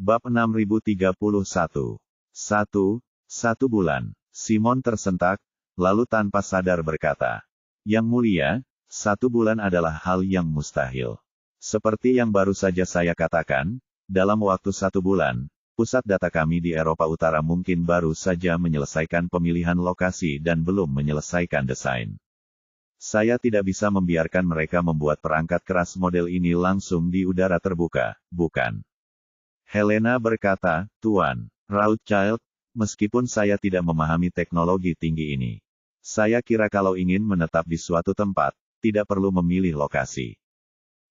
Bab 6031. 1 bulan. Simon tersentak, lalu tanpa sadar berkata, "Yang mulia, 1 bulan adalah hal yang mustahil. Seperti yang baru saja saya katakan, dalam waktu 1 bulan, pusat data kami di Eropa Utara mungkin baru saja menyelesaikan pemilihan lokasi dan belum menyelesaikan desain. Saya tidak bisa membiarkan mereka membuat perangkat keras model ini langsung di udara terbuka, bukan?" Helena berkata, "Tuan Rothschild, meskipun saya tidak memahami teknologi tinggi ini, saya kira kalau ingin menetap di suatu tempat, tidak perlu memilih lokasi.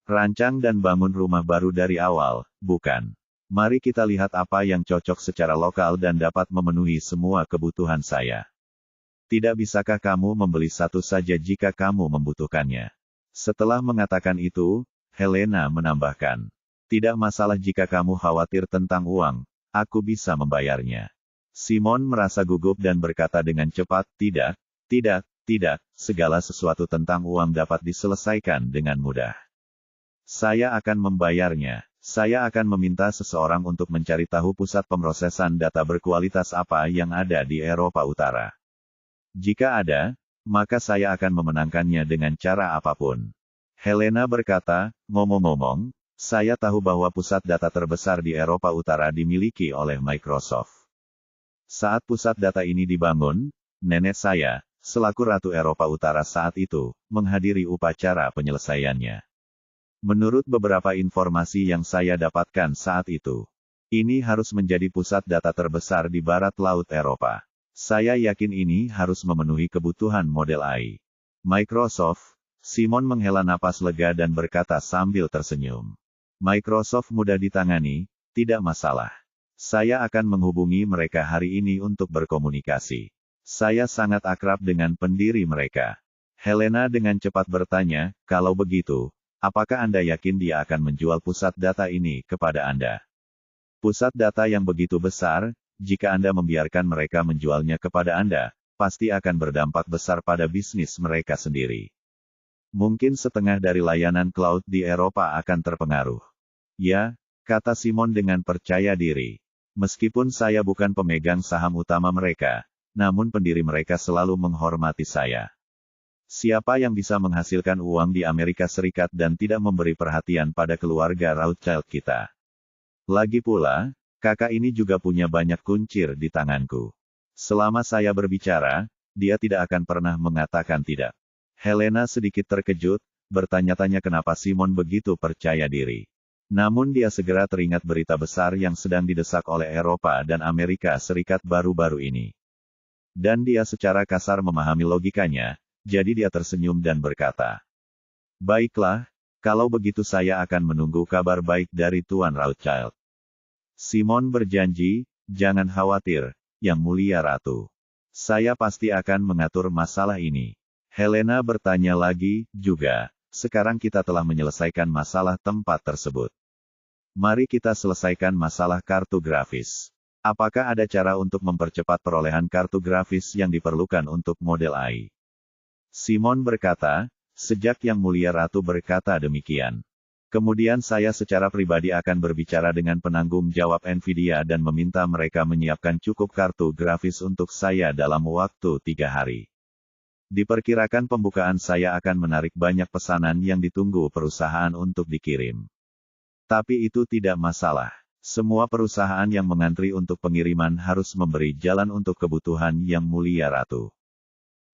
Rancang dan bangun rumah baru dari awal, bukan? Mari kita lihat apa yang cocok secara lokal dan dapat memenuhi semua kebutuhan saya. Tidak bisakah kamu membeli satu saja jika kamu membutuhkannya?" Setelah mengatakan itu, Helena menambahkan, "Tidak masalah jika kamu khawatir tentang uang, aku bisa membayarnya." Simon merasa gugup dan berkata dengan cepat, "Tidak, segala sesuatu tentang uang dapat diselesaikan dengan mudah. Saya akan membayarnya. Saya akan meminta seseorang untuk mencari tahu pusat pemrosesan data berkualitas apa yang ada di Eropa Utara. Jika ada, maka saya akan memenangkannya dengan cara apapun." Helena berkata, "Ngomong-ngomong, saya tahu bahwa pusat data terbesar di Eropa Utara dimiliki oleh Microsoft. Saat pusat data ini dibangun, nenek saya, selaku Ratu Eropa Utara saat itu, menghadiri upacara penyelesaiannya. Menurut beberapa informasi yang saya dapatkan saat itu, ini harus menjadi pusat data terbesar di barat laut Eropa. Saya yakin ini harus memenuhi kebutuhan model AI. Microsoft." Simon menghela napas lega dan berkata sambil tersenyum, "Microsoft mudah ditangani, tidak masalah. Saya akan menghubungi mereka hari ini untuk berkomunikasi. Saya sangat akrab dengan pendiri mereka." Helena dengan cepat bertanya, "Kalau begitu, apakah Anda yakin dia akan menjual pusat data ini kepada Anda?" "Pusat data yang begitu besar, jika Anda membiarkan mereka menjualnya kepada Anda, pasti akan berdampak besar pada bisnis mereka sendiri. Mungkin setengah dari layanan cloud di Eropa akan terpengaruh." "Ya," kata Simon dengan percaya diri. "Meskipun saya bukan pemegang saham utama mereka, namun pendiri mereka selalu menghormati saya. Siapa yang bisa menghasilkan uang di Amerika Serikat dan tidak memberi perhatian pada keluarga Rothschild kita? Lagi pula, kakak ini juga punya banyak kuncir di tanganku. Selama saya berbicara, dia tidak akan pernah mengatakan tidak." Helena sedikit terkejut, bertanya-tanya kenapa Simon begitu percaya diri. Namun dia segera teringat berita besar yang sedang didesak oleh Eropa dan Amerika Serikat baru-baru ini. Dan dia secara kasar memahami logikanya, jadi dia tersenyum dan berkata, "Baiklah, kalau begitu saya akan menunggu kabar baik dari Tuan Rothschild." Simon berjanji, "Jangan khawatir, Yang Mulia Ratu. Saya pasti akan mengatur masalah ini." Helena bertanya lagi, "Juga, sekarang kita telah menyelesaikan masalah tempat tersebut. Mari kita selesaikan masalah kartu grafis. Apakah ada cara untuk mempercepat perolehan kartu grafis yang diperlukan untuk model AI?" Simon berkata, "Sejak Yang Mulia Ratu berkata demikian. Kemudian saya secara pribadi akan berbicara dengan penanggung jawab Nvidia dan meminta mereka menyiapkan cukup kartu grafis untuk saya dalam waktu 3 hari. Diperkirakan pembukaan saya akan menarik banyak pesanan yang ditunggu perusahaan untuk dikirim. Tapi itu tidak masalah. Semua perusahaan yang mengantri untuk pengiriman harus memberi jalan untuk kebutuhan Yang Mulia Ratu."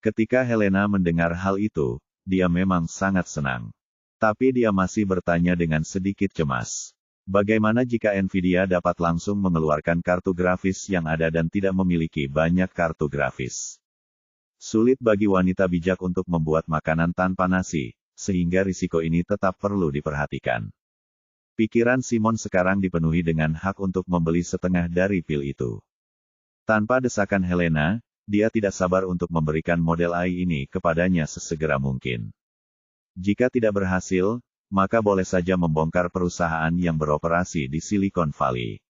Ketika Helena mendengar hal itu, dia memang sangat senang. Tapi dia masih bertanya dengan sedikit cemas. Bagaimana jika Nvidia dapat langsung mengeluarkan kartu grafis yang ada dan tidak memiliki banyak kartu grafis? Sulit bagi wanita bijak untuk membuat makanan tanpa nasi, sehingga risiko ini tetap perlu diperhatikan. Pikiran Simon sekarang dipenuhi dengan hak untuk membeli setengah dari pil itu. Tanpa desakan Helena, dia tidak sabar untuk memberikan model AI ini kepadanya sesegera mungkin. Jika tidak berhasil, maka boleh saja membongkar perusahaan yang beroperasi di Silicon Valley.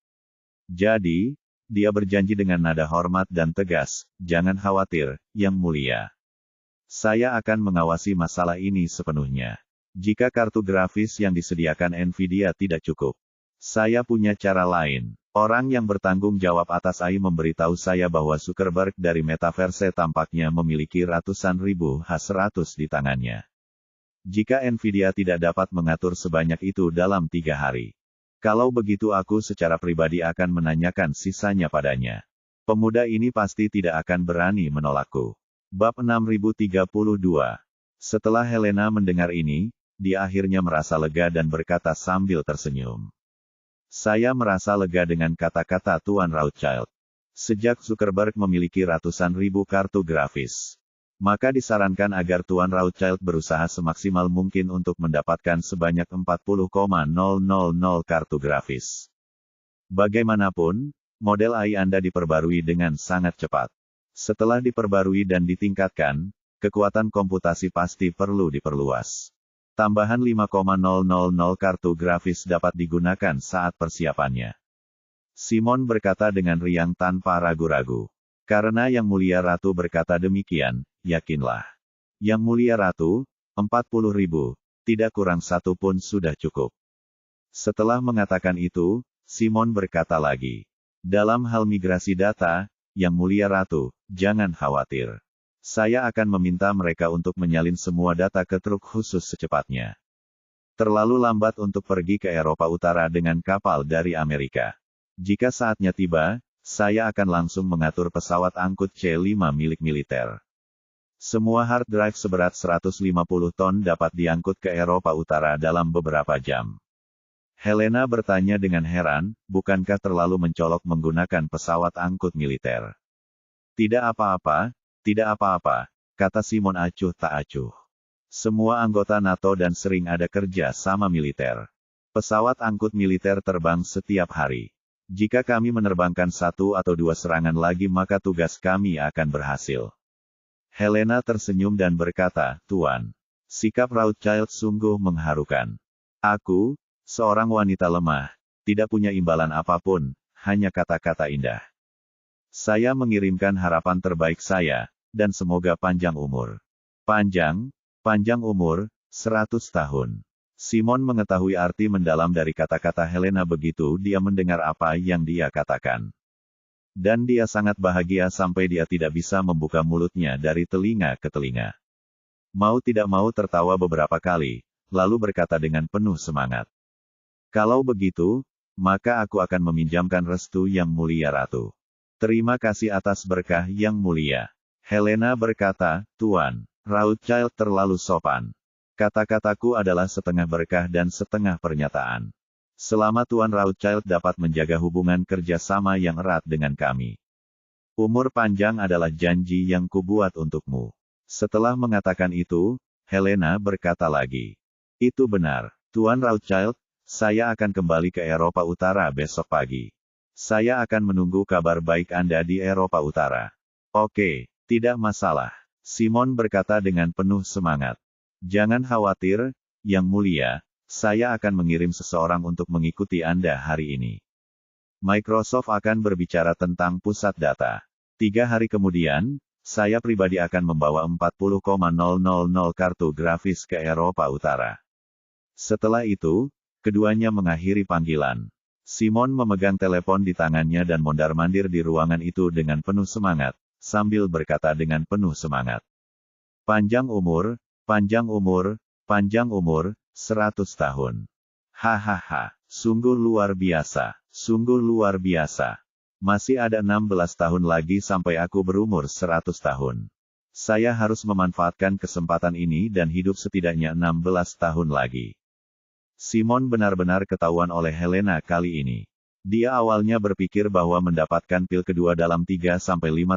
Jadi, dia berjanji dengan nada hormat dan tegas, "Jangan khawatir, Yang Mulia. Saya akan mengawasi masalah ini sepenuhnya. Jika kartu grafis yang disediakan Nvidia tidak cukup, Saya punya cara lain. Orang yang bertanggung jawab atas AI memberitahu saya bahwa Zuckerberg dari Metaverse tampaknya memiliki ratusan ribu H100 di tangannya. Jika Nvidia tidak dapat mengatur sebanyak itu dalam 3 hari. Kalau begitu aku secara pribadi akan menanyakan sisanya padanya. Pemuda ini pasti tidak akan berani menolakku. Bab 6032. Setelah Helena mendengar ini, dia akhirnya merasa lega dan berkata sambil tersenyum. Saya merasa lega dengan kata-kata Tuan Rothschild. Sejak Zuckerberg memiliki ratusan ribu kartu grafis, maka disarankan agar Tuan Rothschild berusaha semaksimal mungkin untuk mendapatkan sebanyak 40,000 kartu grafis. Bagaimanapun, model AI Anda diperbarui dengan sangat cepat. Setelah diperbarui dan ditingkatkan, kekuatan komputasi pasti perlu diperluas. Tambahan 5,000 kartu grafis dapat digunakan saat persiapannya. Simon berkata dengan riang tanpa ragu-ragu. Karena Yang Mulia Ratu berkata demikian, yakinlah. Yang Mulia Ratu, 40.000, tidak kurang satu pun sudah cukup. Setelah mengatakan itu, Simon berkata lagi. Dalam hal migrasi data, Yang Mulia Ratu, jangan khawatir. Saya akan meminta mereka untuk menyalin semua data ke truk khusus secepatnya. Terlalu lambat untuk pergi ke Eropa Utara dengan kapal dari Amerika. Jika saatnya tiba, saya akan langsung mengatur pesawat angkut C-5 milik militer. Semua hard drive seberat 150 ton dapat diangkut ke Eropa Utara dalam beberapa jam. Helena bertanya dengan heran, bukankah terlalu mencolok menggunakan pesawat angkut militer? Tidak apa-apa. Tidak apa-apa, kata Simon acuh tak acuh. Semua anggota NATO dan sering ada kerja sama militer. Pesawat angkut militer terbang setiap hari. Jika kami menerbangkan 1 atau 2 serangan lagi maka tugas kami akan berhasil. Helena tersenyum dan berkata, Tuan. Sikap Rothschild sungguh mengharukan. Aku, seorang wanita lemah, tidak punya imbalan apapun, hanya kata-kata indah. Saya mengirimkan harapan terbaik saya, dan semoga panjang umur. Panjang umur, 100 tahun. Simon mengetahui arti mendalam dari kata-kata Helena begitu dia mendengar apa yang dia katakan. Dan dia sangat bahagia sampai dia tidak bisa membuka mulutnya dari telinga ke telinga. Mau tidak mau tertawa beberapa kali, lalu berkata dengan penuh semangat. Kalau begitu, maka aku akan meminjamkan restu Yang Mulia Ratu. Terima kasih atas berkah Yang Mulia. Helena berkata, Tuan, Rothschild terlalu sopan. Kata-kataku adalah setengah berkah dan setengah pernyataan. Selama Tuan Rothschild dapat menjaga hubungan kerjasama yang erat dengan kami. Umur panjang adalah janji yang kubuat untukmu. Setelah mengatakan itu, Helena berkata lagi. Itu benar, Tuan Rothschild, saya akan kembali ke Eropa Utara besok pagi. Saya akan menunggu kabar baik Anda di Eropa Utara. Oke. Tidak masalah. Simon berkata dengan penuh semangat. Jangan khawatir, Yang Mulia, saya akan mengirim seseorang untuk mengikuti Anda hari ini. Microsoft akan berbicara tentang pusat data. 3 hari kemudian, saya pribadi akan membawa 40,000 kartu grafis ke Eropa Utara. Setelah itu, keduanya mengakhiri panggilan. Simon memegang telepon di tangannya dan mondar-mandir di ruangan itu dengan penuh semangat. Sambil berkata dengan penuh semangat. Panjang umur, 100 tahun. Hahaha, sungguh luar biasa, sungguh luar biasa. Masih ada 16 tahun lagi sampai aku berumur 100 tahun. Saya harus memanfaatkan kesempatan ini dan hidup setidaknya 16 tahun lagi. Simon benar-benar ketahuan oleh Helena kali ini. Dia awalnya berpikir bahwa mendapatkan pil kedua dalam 3-5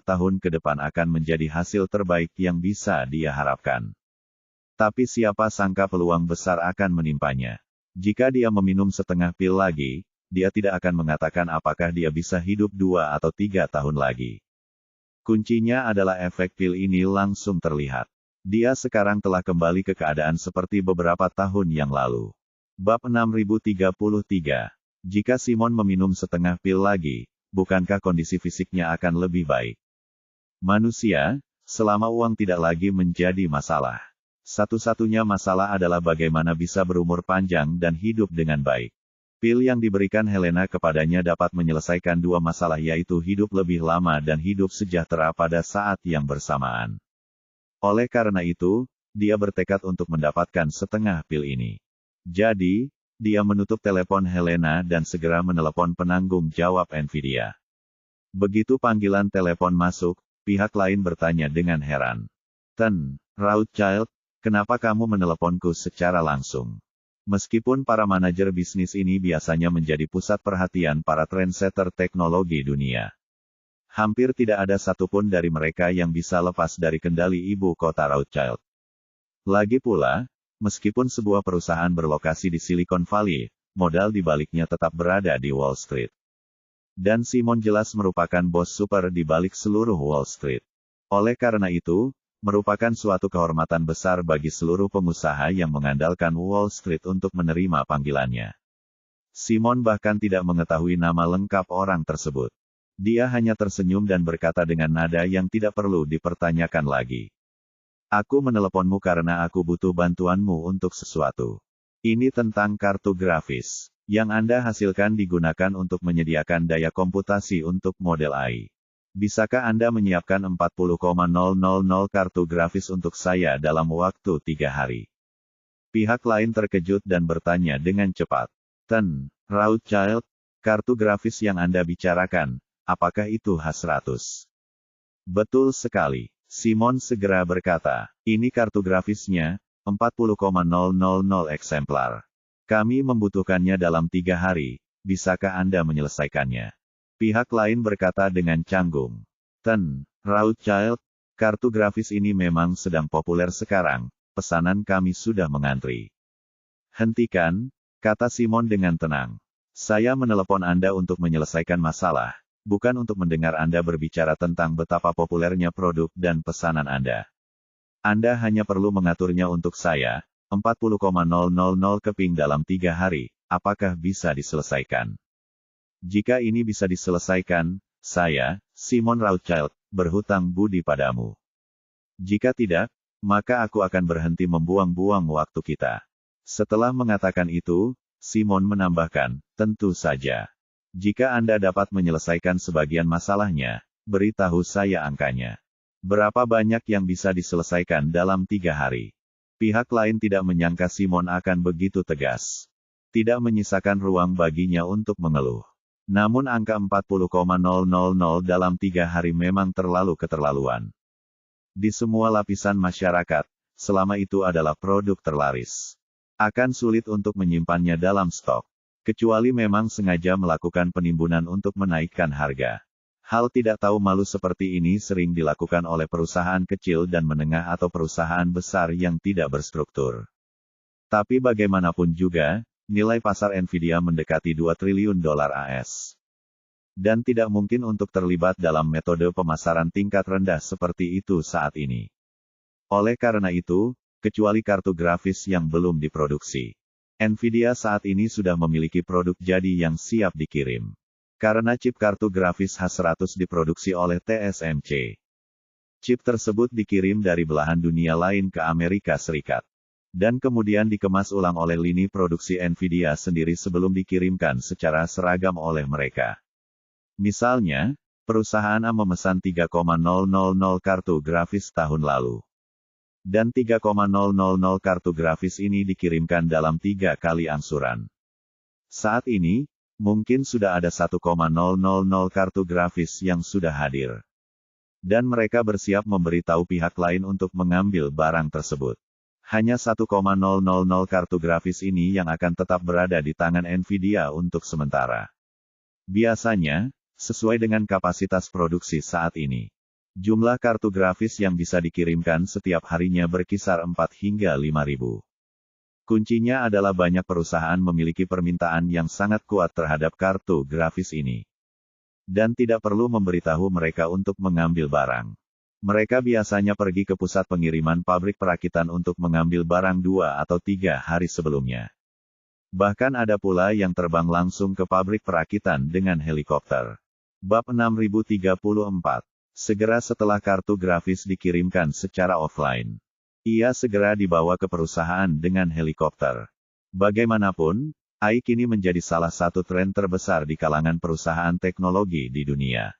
tahun ke depan akan menjadi hasil terbaik yang bisa dia harapkan. Tapi siapa sangka peluang besar akan menimpanya. Jika dia meminum setengah pil lagi, dia tidak akan mengatakan apakah dia bisa hidup 2 atau 3 tahun lagi. Kuncinya adalah efek pil ini langsung terlihat. Dia sekarang telah kembali ke keadaan seperti beberapa tahun yang lalu. Bab 6033. Jika Simon meminum setengah pil lagi, bukankah kondisi fisiknya akan lebih baik? Manusia, selama uang tidak lagi menjadi masalah. Satu-satunya masalah adalah bagaimana bisa berumur panjang dan hidup dengan baik. Pil yang diberikan Helena kepadanya dapat menyelesaikan dua masalah, yaitu hidup lebih lama dan hidup sejahtera pada saat yang bersamaan. Oleh karena itu, dia bertekad untuk mendapatkan setengah pil ini. Jadi, dia menutup telepon Helena dan segera menelepon penanggung jawab Nvidia. Begitu panggilan telepon masuk, pihak lain bertanya dengan heran. "Ten, Rothschild, kenapa kamu meneleponku secara langsung?" Meskipun para manajer bisnis ini biasanya menjadi pusat perhatian para trendsetter teknologi dunia, hampir tidak ada satupun dari mereka yang bisa lepas dari kendali ibu kota Rothschild. Lagi pula, meskipun sebuah perusahaan berlokasi di Silicon Valley, modal di baliknya tetap berada di Wall Street. Dan Simon jelas merupakan bos super di balik seluruh Wall Street. Oleh karena itu, merupakan suatu kehormatan besar bagi seluruh pengusaha yang mengandalkan Wall Street untuk menerima panggilannya. Simon bahkan tidak mengetahui nama lengkap orang tersebut. Dia hanya tersenyum dan berkata dengan nada yang tidak perlu dipertanyakan lagi. "Aku meneleponmu karena aku butuh bantuanmu untuk sesuatu. Ini tentang kartu grafis yang Anda hasilkan digunakan untuk menyediakan daya komputasi untuk model AI. Bisakah Anda menyiapkan 40,000 kartu grafis untuk saya dalam waktu 3 hari? Pihak lain terkejut dan bertanya dengan cepat. "Ten, Rothschild, kartu grafis yang Anda bicarakan, apakah itu H100? "Betul sekali," Simon segera berkata. "Ini kartu grafisnya, 40,000 eksemplar. Kami membutuhkannya dalam 3 hari, bisakah Anda menyelesaikannya?" Pihak lain berkata dengan canggung. "Ten, Rothschild, kartu grafis ini memang sedang populer sekarang, pesanan kami sudah mengantri." "Hentikan," kata Simon dengan tenang. "Saya menelepon Anda untuk menyelesaikan masalah, bukan untuk mendengar Anda berbicara tentang betapa populernya produk dan pesanan Anda. Anda hanya perlu mengaturnya untuk saya, 40,000 keping dalam 3 hari, apakah bisa diselesaikan? Jika ini bisa diselesaikan, saya, Simon Rothschild, berhutang budi padamu. Jika tidak, maka aku akan berhenti membuang-buang waktu kita." Setelah mengatakan itu, Simon menambahkan, "Tentu saja. Jika Anda dapat menyelesaikan sebagian masalahnya, beritahu saya angkanya. Berapa banyak yang bisa diselesaikan dalam 3 hari?" Pihak lain tidak menyangka Simon akan begitu tegas. Tidak menyisakan ruang baginya untuk mengeluh. Namun angka 40,000 dalam 3 hari memang terlalu keterlaluan. Di semua lapisan masyarakat, selama itu adalah produk terlaris, akan sulit untuk menyimpannya dalam stok. Kecuali memang sengaja melakukan penimbunan untuk menaikkan harga. Hal tidak tahu malu seperti ini sering dilakukan oleh perusahaan kecil dan menengah atau perusahaan besar yang tidak berstruktur. Tapi bagaimanapun juga, nilai pasar Nvidia mendekati 2 triliun dolar AS. Dan tidak mungkin untuk terlibat dalam metode pemasaran tingkat rendah seperti itu saat ini. Oleh karena itu, kecuali kartu grafis yang belum diproduksi, Nvidia saat ini sudah memiliki produk jadi yang siap dikirim. Karena chip kartu grafis H100 diproduksi oleh TSMC. Chip tersebut dikirim dari belahan dunia lain ke Amerika Serikat. Dan kemudian dikemas ulang oleh lini produksi Nvidia sendiri sebelum dikirimkan secara seragam oleh mereka. Misalnya, perusahaan A memesan 3,000 kartu grafis tahun lalu. Dan 3,000 kartu grafis ini dikirimkan dalam 3 kali angsuran. Saat ini, mungkin sudah ada 1,000 kartu grafis yang sudah hadir. Dan mereka bersiap memberitahu pihak lain untuk mengambil barang tersebut. Hanya 1,000 kartu grafis ini yang akan tetap berada di tangan Nvidia untuk sementara. Biasanya, sesuai dengan kapasitas produksi saat ini, jumlah kartu grafis yang bisa dikirimkan setiap harinya berkisar 4 hingga 5.000. Kuncinya adalah banyak perusahaan memiliki permintaan yang sangat kuat terhadap kartu grafis ini. Dan tidak perlu memberitahu mereka untuk mengambil barang. Mereka biasanya pergi ke pusat pengiriman pabrik perakitan untuk mengambil barang 2 atau 3 hari sebelumnya. Bahkan ada pula yang terbang langsung ke pabrik perakitan dengan helikopter. Bab 6034. Segera setelah kartu grafis dikirimkan secara offline, ia segera dibawa ke perusahaan dengan helikopter. Bagaimanapun, AI kini menjadi salah satu tren terbesar di kalangan perusahaan teknologi di dunia.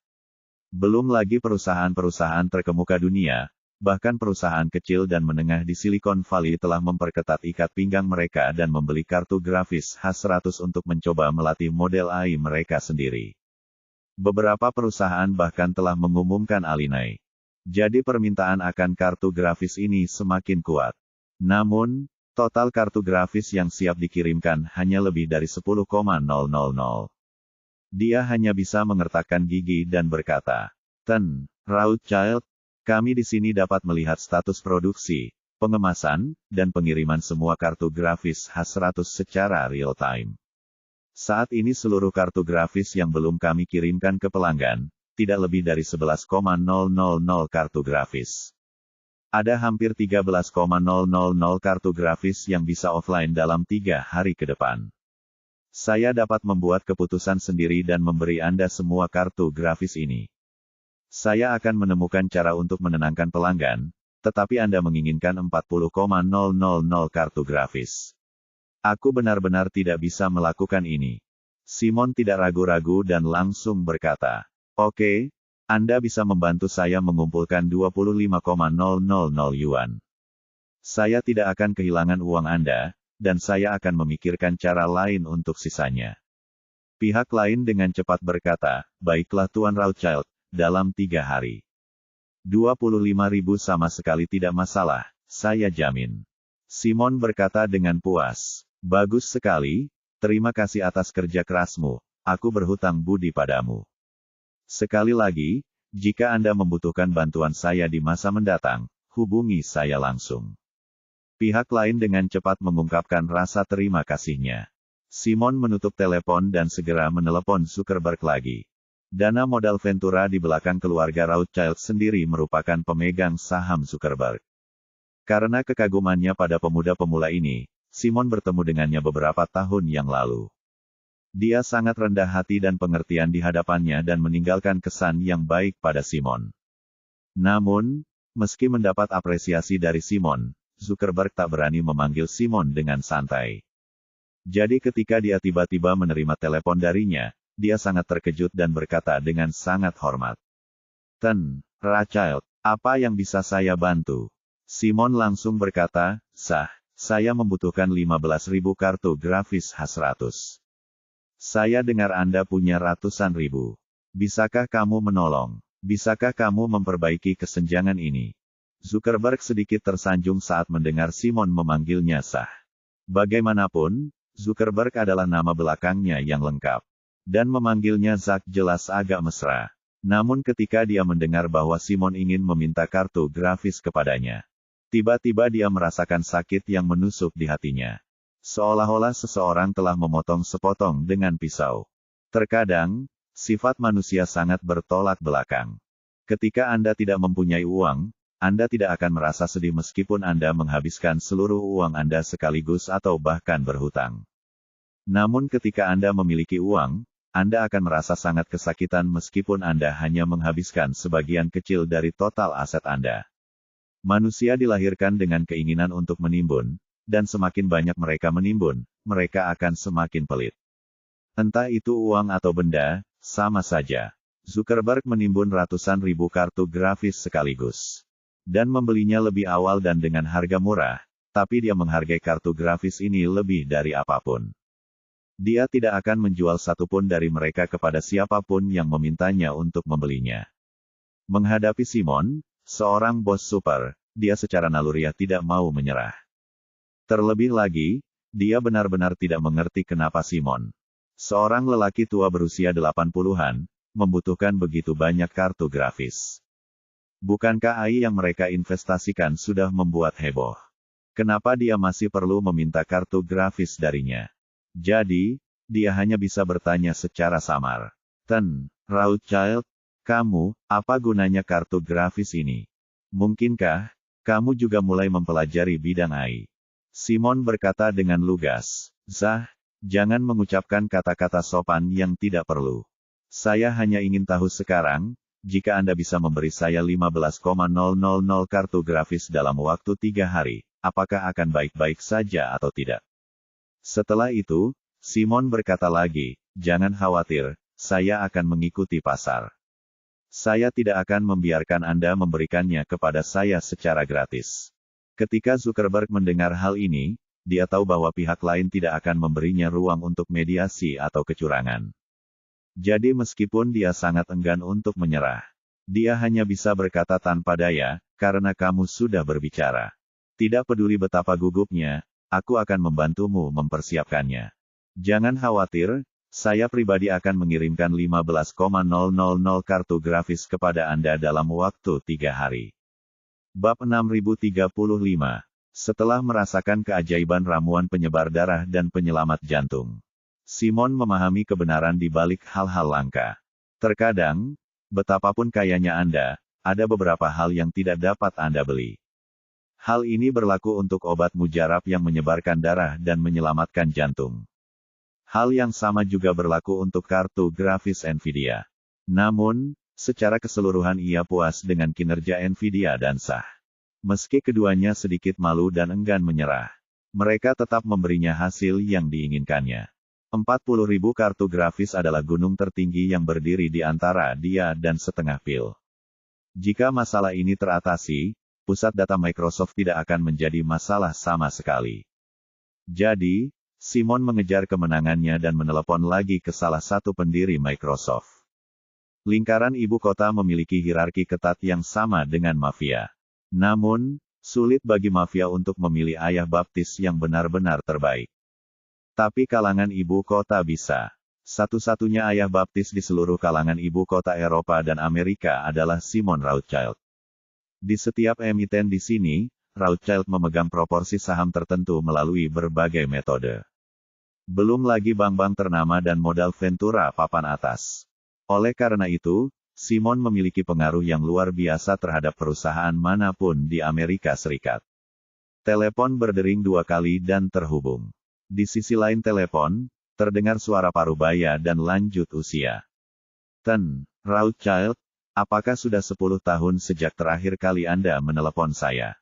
Belum lagi perusahaan-perusahaan terkemuka dunia, bahkan perusahaan kecil dan menengah di Silicon Valley telah memperketat ikat pinggang mereka dan membeli kartu grafis H100 untuk mencoba melatih model AI mereka sendiri. Beberapa perusahaan bahkan telah mengumumkan alih-alih. Jadi permintaan akan kartu grafis ini semakin kuat. Namun, total kartu grafis yang siap dikirimkan hanya lebih dari 10,000. Dia hanya bisa mengertakkan gigi dan berkata, "Ten, Rothschild, kami di sini dapat melihat status produksi, pengemasan, dan pengiriman semua kartu grafis H100 secara real-time. Saat ini seluruh kartu grafis yang belum kami kirimkan ke pelanggan, tidak lebih dari 11,000 kartu grafis. Ada hampir 13,000 kartu grafis yang bisa offline dalam 3 hari ke depan. Saya dapat membuat keputusan sendiri dan memberi Anda semua kartu grafis ini. Saya akan menemukan cara untuk menenangkan pelanggan, tetapi Anda menginginkan 40,000 kartu grafis. Aku benar-benar tidak bisa melakukan ini." Simon tidak ragu-ragu dan langsung berkata, "Oke, Anda bisa membantu saya mengumpulkan 25,000 yuan. Saya tidak akan kehilangan uang Anda, dan saya akan memikirkan cara lain untuk sisanya." Pihak lain dengan cepat berkata, "Baiklah Tuan Rothschild, dalam 3 hari. 25.000 sama sekali tidak masalah, saya jamin." Simon berkata dengan puas, "Bagus sekali, terima kasih atas kerja kerasmu, aku berhutang budi padamu. Sekali lagi, jika Anda membutuhkan bantuan saya di masa mendatang, hubungi saya langsung." Pihak lain dengan cepat mengungkapkan rasa terima kasihnya. Simon menutup telepon dan segera menelepon Zuckerberg lagi. Dana modal Ventura di belakang keluarga Rothschild sendiri merupakan pemegang saham Zuckerberg. Karena kekagumannya pada pemuda-pemula ini, Simon bertemu dengannya beberapa tahun yang lalu. Dia sangat rendah hati dan pengertian di hadapannya dan meninggalkan kesan yang baik pada Simon. Namun, meski mendapat apresiasi dari Simon, Zuckerberg tak berani memanggil Simon dengan santai. Jadi ketika dia tiba-tiba menerima telepon darinya, dia sangat terkejut dan berkata dengan sangat hormat, "Ten, Rothschild, apa yang bisa saya bantu?" Simon langsung berkata, Saya membutuhkan 15.000 kartu grafis H100. Saya dengar Anda punya ratusan ribu. Bisakah kamu menolong? Bisakah kamu memperbaiki kesenjangan ini?" Zuckerberg sedikit tersanjung saat mendengar Simon memanggilnya Sah. Bagaimanapun, Zuckerberg adalah nama belakangnya yang lengkap. Dan memanggilnya Zack jelas agak mesra. Namun ketika dia mendengar bahwa Simon ingin meminta kartu grafis kepadanya, tiba-tiba dia merasakan sakit yang menusuk di hatinya. Seolah-olah seseorang telah memotong sepotong dengan pisau. Terkadang, sifat manusia sangat bertolak belakang. Ketika Anda tidak mempunyai uang, Anda tidak akan merasa sedih meskipun Anda menghabiskan seluruh uang Anda sekaligus atau bahkan berhutang. Namun ketika Anda memiliki uang, Anda akan merasa sangat kesakitan meskipun Anda hanya menghabiskan sebagian kecil dari total aset Anda. Manusia dilahirkan dengan keinginan untuk menimbun, dan semakin banyak mereka menimbun, mereka akan semakin pelit. Entah itu uang atau benda, sama saja. Zuckerberg menimbun ratusan ribu kartu grafis sekaligus. Dan membelinya lebih awal dan dengan harga murah, tapi dia menghargai kartu grafis ini lebih dari apapun. Dia tidak akan menjual satupun dari mereka kepada siapapun yang memintanya untuk membelinya. Menghadapi Simon, seorang bos super, dia secara naluriah tidak mau menyerah. Terlebih lagi, dia benar-benar tidak mengerti kenapa Simon, seorang lelaki tua berusia 80-an, membutuhkan begitu banyak kartu grafis. Bukankah AI yang mereka investasikan sudah membuat heboh? Kenapa dia masih perlu meminta kartu grafis darinya? Jadi, dia hanya bisa bertanya secara samar, "Ten, Rothschild, kamu, apa gunanya kartu grafis ini? Mungkinkah kamu juga mulai mempelajari bidang AI?" Simon berkata dengan lugas, "Zah, jangan mengucapkan kata-kata sopan yang tidak perlu. Saya hanya ingin tahu sekarang, jika Anda bisa memberi saya 15,000 kartu grafis dalam waktu 3 hari, apakah akan baik-baik saja atau tidak?" Setelah itu, Simon berkata lagi, jangan khawatir, saya akan mengikuti pasar. Saya tidak akan membiarkan Anda memberikannya kepada saya secara gratis. Ketika Zuckerberg mendengar hal ini, dia tahu bahwa pihak lain tidak akan memberinya ruang untuk mediasi atau kecurangan. Jadi meskipun dia sangat enggan untuk menyerah, dia hanya bisa berkata tanpa daya, karena kamu sudah berbicara. Tidak peduli betapa gugupnya, aku akan membantumu mempersiapkannya. Jangan khawatir, saya pribadi akan mengirimkan 15,000 kartu grafis kepada Anda dalam waktu 3 hari. Bab 6035. Setelah merasakan keajaiban ramuan penyebar darah dan penyelamat jantung, Simon memahami kebenaran di balik hal-hal langka. Terkadang, betapapun kayanya Anda, ada beberapa hal yang tidak dapat Anda beli. Hal ini berlaku untuk obat mujarab yang menyebarkan darah dan menyelamatkan jantung. Hal yang sama juga berlaku untuk kartu grafis Nvidia. Namun, secara keseluruhan ia puas dengan kinerja Nvidia dan sah. Meski keduanya sedikit malu dan enggan menyerah, mereka tetap memberinya hasil yang diinginkannya. 40.000 kartu grafis adalah gunung tertinggi yang berdiri di antara dia dan setengah pil. Jika masalah ini teratasi, pusat data Microsoft tidak akan menjadi masalah sama sekali. Jadi, Simon mengejar kemenangannya dan menelepon lagi ke salah satu pendiri Microsoft. Lingkaran ibu kota memiliki hierarki ketat yang sama dengan mafia. Namun, sulit bagi mafia untuk memilih ayah baptis yang benar-benar terbaik. Tapi kalangan ibu kota bisa. Satu-satunya ayah baptis di seluruh kalangan ibu kota Eropa dan Amerika adalah Simon Rothschild. Di setiap emiten di sini, Rothschild memegang proporsi saham tertentu melalui berbagai metode. Belum lagi bank-bank ternama dan modal Ventura papan atas. Oleh karena itu, Simon memiliki pengaruh yang luar biasa terhadap perusahaan manapun di Amerika Serikat. Telepon berdering 2 kali dan terhubung. Di sisi lain telepon, terdengar suara parubaya dan lanjut usia. Rothschild, apakah sudah 10 tahun sejak terakhir kali Anda menelepon saya?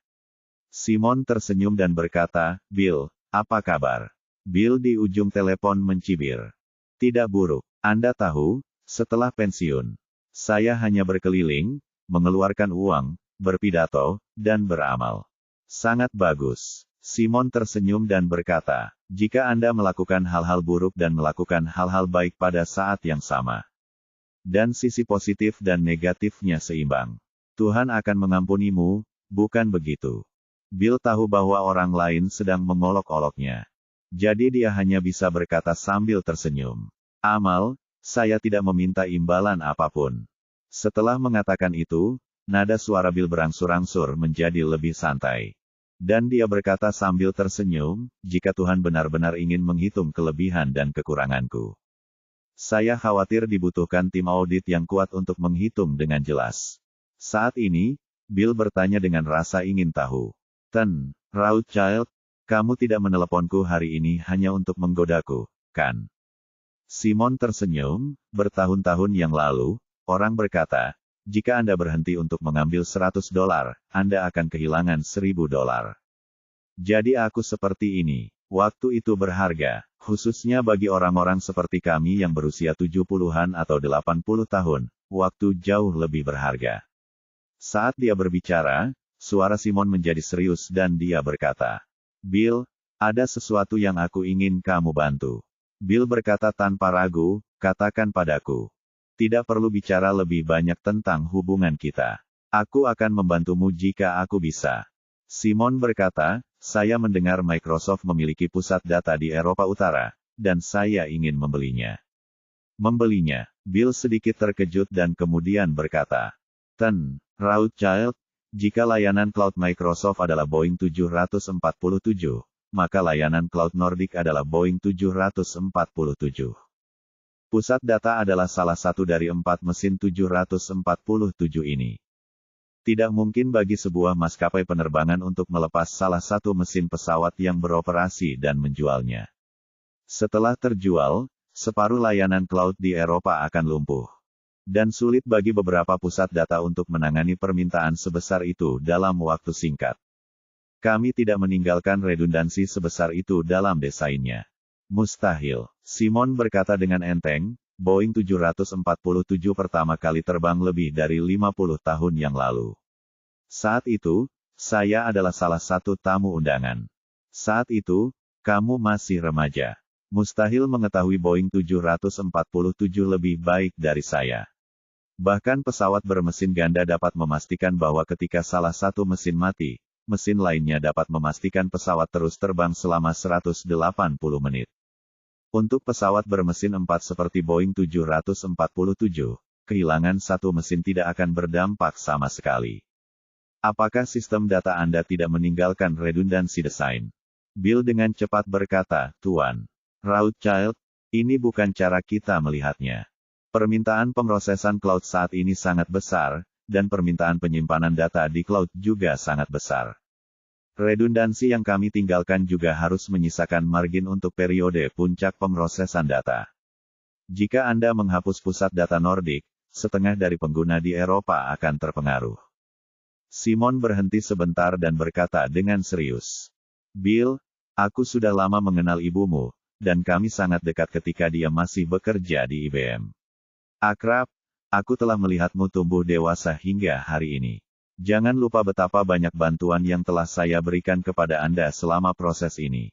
Simon tersenyum dan berkata, Bill, apa kabar? Bill di ujung telepon mencibir. Tidak buruk. Anda tahu, setelah pensiun, saya hanya berkeliling, mengeluarkan uang, berpidato, dan beramal. Sangat bagus. Simon tersenyum dan berkata, jika Anda melakukan hal-hal buruk dan melakukan hal-hal baik pada saat yang sama, dan sisi positif dan negatifnya seimbang, Tuhan akan mengampunimu, bukan begitu? Bill tahu bahwa orang lain sedang mengolok-oloknya. Jadi dia hanya bisa berkata sambil tersenyum. Amal, saya tidak meminta imbalan apapun. Setelah mengatakan itu, nada suara Bill berangsur-angsur menjadi lebih santai. Dan dia berkata sambil tersenyum, jika Tuhan benar-benar ingin menghitung kelebihan dan kekuranganku, saya khawatir dibutuhkan tim audit yang kuat untuk menghitung dengan jelas. Saat ini, Bill bertanya dengan rasa ingin tahu. Rothschild, kamu tidak meneleponku hari ini hanya untuk menggodaku, kan? Simon tersenyum, bertahun-tahun yang lalu, orang berkata, jika Anda berhenti untuk mengambil $100, Anda akan kehilangan $1.000. Jadi aku seperti ini. Waktu itu berharga, khususnya bagi orang-orang seperti kami yang berusia 70-an atau 80 tahun, waktu jauh lebih berharga. Saat dia berbicara, suara Simon menjadi serius dan dia berkata, Bill, ada sesuatu yang aku ingin kamu bantu. Bill berkata tanpa ragu, katakan padaku. Tidak perlu bicara lebih banyak tentang hubungan kita. Aku akan membantumu jika aku bisa. Simon berkata, saya mendengar Microsoft memiliki pusat data di Eropa Utara, dan saya ingin membelinya. Membelinya, Bill sedikit terkejut dan kemudian berkata, Rothschild, jika layanan cloud Microsoft adalah Boeing 747, maka layanan cloud Nordic adalah Boeing 747. Pusat data adalah salah satu dari 4 mesin 747 ini. Tidak mungkin bagi sebuah maskapai penerbangan untuk melepas salah satu mesin pesawat yang beroperasi dan menjualnya. Setelah terjual, separuh layanan cloud di Eropa akan lumpuh. Dan sulit bagi beberapa pusat data untuk menangani permintaan sebesar itu dalam waktu singkat. Kami tidak meninggalkan redundansi sebesar itu dalam desainnya. Mustahil. Simon berkata dengan enteng, Boeing 747 pertama kali terbang lebih dari 50 tahun yang lalu. Saat itu, saya adalah salah satu tamu undangan. Saat itu, kamu masih remaja. Mustahil mengetahui Boeing 747 lebih baik dari saya. Bahkan pesawat bermesin ganda dapat memastikan bahwa ketika salah satu mesin mati, mesin lainnya dapat memastikan pesawat terus terbang selama 180 menit. Untuk pesawat bermesin 4 seperti Boeing 747, kehilangan satu mesin tidak akan berdampak sama sekali. Apakah sistem data Anda tidak meninggalkan redundansi desain? Bill dengan cepat berkata, Tuan Rothschild, ini bukan cara kita melihatnya. Permintaan pemrosesan cloud saat ini sangat besar, dan permintaan penyimpanan data di cloud juga sangat besar. Redundansi yang kami tinggalkan juga harus menyisakan margin untuk periode puncak pemrosesan data. Jika Anda menghapus pusat data Nordik, setengah dari pengguna di Eropa akan terpengaruh. Simon berhenti sebentar dan berkata dengan serius. Bill, aku sudah lama mengenal ibumu, dan kami sangat dekat ketika dia masih bekerja di IBM. Akrab, aku telah melihatmu tumbuh dewasa hingga hari ini. Jangan lupa betapa banyak bantuan yang telah saya berikan kepada Anda selama proses ini.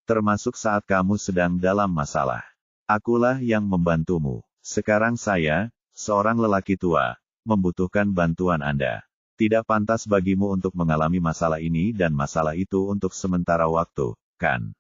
Termasuk saat kamu sedang dalam masalah. Akulah yang membantumu. Sekarang saya, seorang lelaki tua, membutuhkan bantuan Anda. Tidak pantas bagimu untuk mengalami masalah ini dan masalah itu untuk sementara waktu, kan?